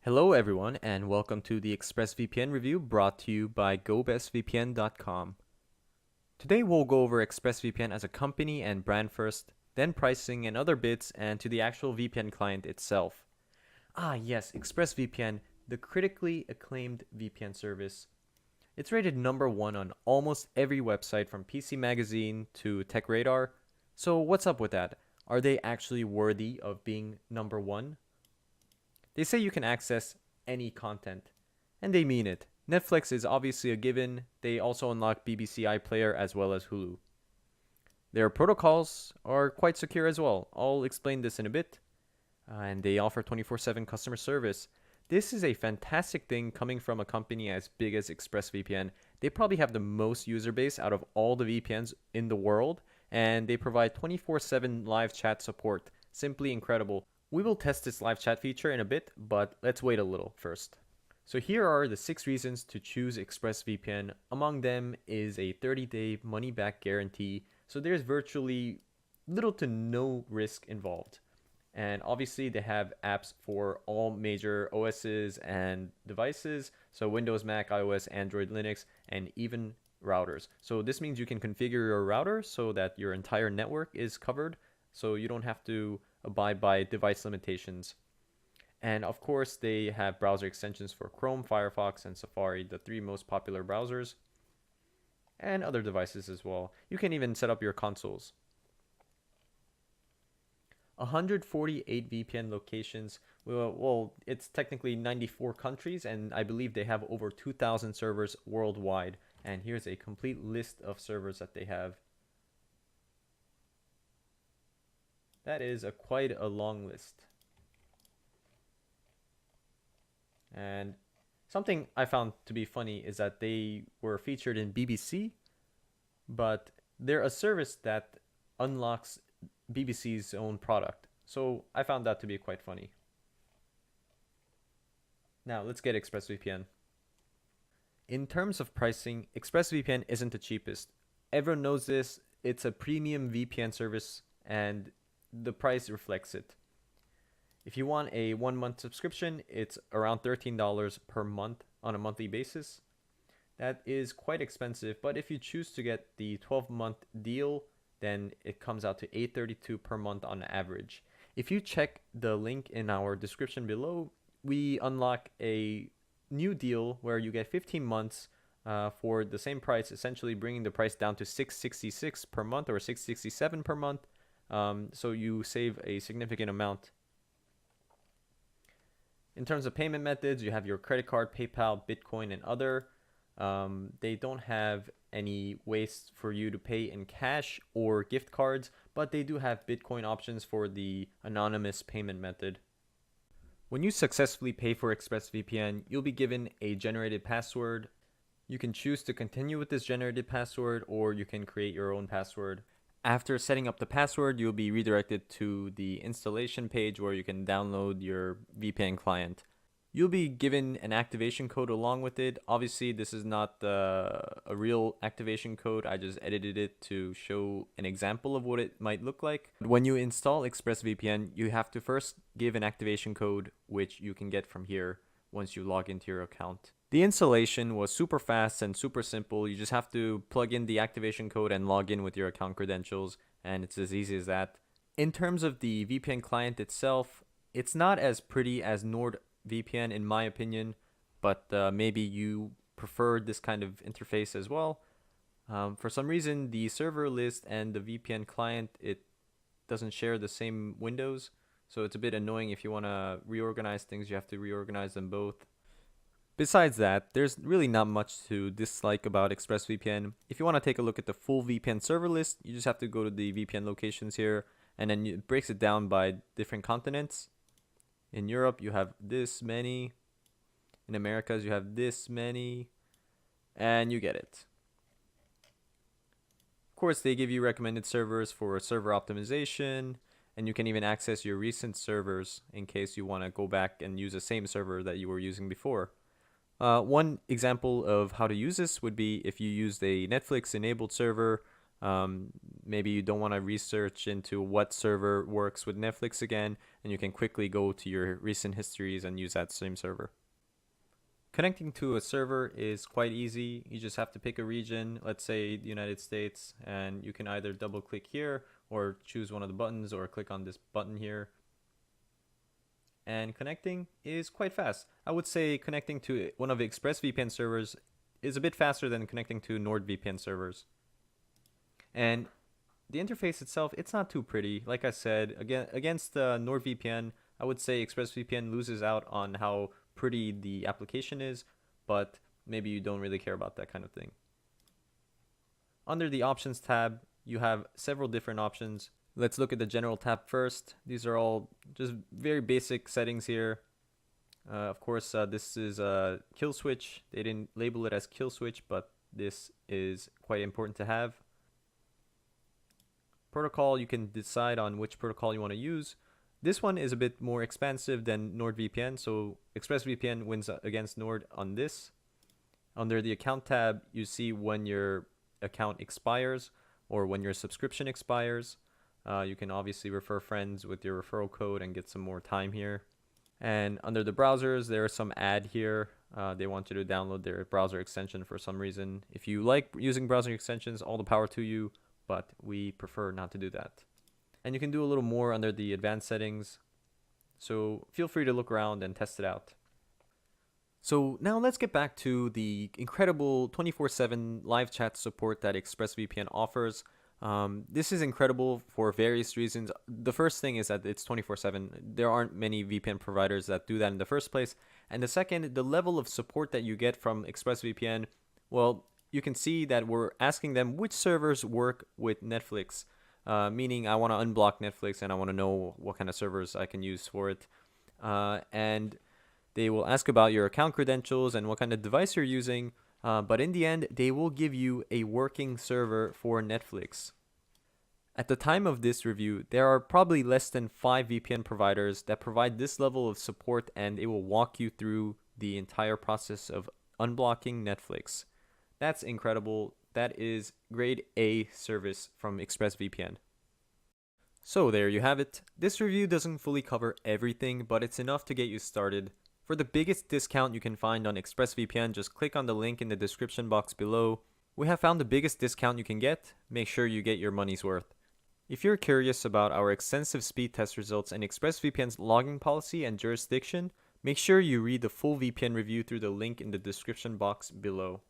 Hello everyone and welcome to the ExpressVPN review brought to you by GoBestVPN.com. Today we'll go over ExpressVPN as a company and brand first, then pricing and other bits, and to the actual VPN client itself. Yes, ExpressVPN, the critically acclaimed VPN service. It's rated number one on almost every website from PC Magazine to TechRadar. So what's up with that? Are they actually worthy of being number one? They say you can access any content, and they mean it. Netflix is obviously a given. They also unlock BBC iPlayer as well as Hulu. Their protocols are quite secure as well. I'll explain this in a bit. And they offer 24/7 customer service. This is a fantastic thing coming from a company as big as ExpressVPN. They probably have the most user base out of all the VPNs in the world, and they provide 24/7 live chat support. Simply incredible. We will test this live chat feature in a bit, but let's wait a little first. So here are the 6 reasons to choose ExpressVPN. Among them is a 30-day money-back guarantee, so there's virtually little to no risk involved. And obviously they have apps for all major OSs and devices, so Windows, Mac, iOS, Android, Linux, and even routers. So this means you can configure your router so that your entire network is covered, so you don't have to abide by device limitations. And of course, they have browser extensions for Chrome, Firefox, and Safari, the 3 most popular browsers, and other devices as well. You can even set up your consoles. 148 VPN locations. Well, it's technically 94 countries, and I believe they have over 2,000 servers worldwide. And here's a complete list of servers that they have. That is quite a long list. And something I found to be funny is that they were featured in BBC, but they're a service that unlocks BBC's own product. So I found that to be quite funny. Now let's get ExpressVPN. In terms of pricing, ExpressVPN isn't the cheapest. Everyone knows this. It's a premium VPN service and the price reflects it. If you want a 1-month subscription, it's around $13 per month on a monthly basis. That is quite expensive, but if you choose to get the 12-month deal, then it comes out to $8.32 per month on average. If you check the link in our description below, we unlock a new deal where you get 15 months for the same price, essentially bringing the price down to $6.66 per month or $6.67 per month. So you save a significant amount. In terms of payment methods, you have your credit card, PayPal, Bitcoin, and other. They don't have any ways for you to pay in cash or gift cards, but they do have Bitcoin options for the anonymous payment method. When you successfully pay for ExpressVPN, you'll be given a generated password. You can choose to continue with this generated password, or you can create your own password. After setting up the password, you'll be redirected to the installation page where you can download your VPN client. You'll be given an activation code along with it. Obviously, this is not a real activation code. I just edited it to show an example of what it might look like. When you install ExpressVPN, you have to first give an activation code, which you can get from here once you log into your account. The installation was super fast and super simple. You just have to plug in the activation code and log in with your account credentials, and it's as easy as that. In terms of the VPN client itself, it's not as pretty as NordVPN in my opinion, but maybe you prefer this kind of interface as well. For some reason, the server list and the VPN client, it doesn't share the same windows, so it's a bit annoying. If you want to reorganize things, you have to reorganize them both. Besides that, there's really not much to dislike about ExpressVPN. If you want to take a look at the full VPN server list, you just have to go to the VPN locations here, and then it breaks it down by different continents. In Europe, you have this many. In Americas, you have this many. And you get it. Of course, they give you recommended servers for server optimization, and you can even access your recent servers in case you want to go back and use the same server that you were using before. One example of how to use this would be if you used a Netflix enabled server. Maybe you don't want to research into what server works with Netflix again, and you can quickly go to your recent histories and use that same server. Connecting to a server is quite easy. You just have to pick a region, let's say the United States, and you can either double click here or choose one of the buttons or click on this button here. And connecting is quite fast. I would say connecting to one of the ExpressVPN servers is a bit faster than connecting to NordVPN servers. And the interface itself, it's not too pretty. Like I said, against NordVPN, I would say ExpressVPN loses out on how pretty the application is, but maybe you don't really care about that kind of thing. Under the Options tab, you have several different options. Let's look at the General tab first. These are all just very basic settings here. Of course, this is a kill switch. They didn't label it as kill switch, but this is quite important to have. Protocol, you can decide on which protocol you want to use. This one is a bit more expansive than NordVPN, so ExpressVPN wins against Nord on this. Under the Account tab, you see when your account expires or when your subscription expires. You can obviously refer friends with your referral code and get some more time here. And under the browsers, there is some ad here. They want you to download their browser extension for some reason. If you like using browser extensions, all the power to you, but we prefer not to do that. And you can do a little more under the advanced settings. So feel free to look around and test it out. So now let's get back to the incredible 24/7 live chat support that ExpressVPN offers. This is incredible for various reasons. The first thing is that it's 24/7. There aren't many VPN providers that do that in the first place. And the second, the level of support that you get from ExpressVPN, well, you can see that we're asking them which servers work with Netflix. Meaning I want to unblock Netflix and I want to know what kind of servers I can use for it. And they will ask about your account credentials and what kind of device you're using. But in the end, they will give you a working server for Netflix. At the time of this review, there are probably less than 5 VPN providers that provide this level of support, and it will walk you through the entire process of unblocking Netflix. That's incredible. That is grade A service from ExpressVPN. So there you have it. This review doesn't fully cover everything, but it's enough to get you started. For the biggest discount you can find on ExpressVPN, just click on the link in the description box below. We have found the biggest discount you can get. Make sure you get your money's worth. If you're curious about our extensive speed test results and ExpressVPN's logging policy and jurisdiction, make sure you read the full VPN review through the link in the description box below.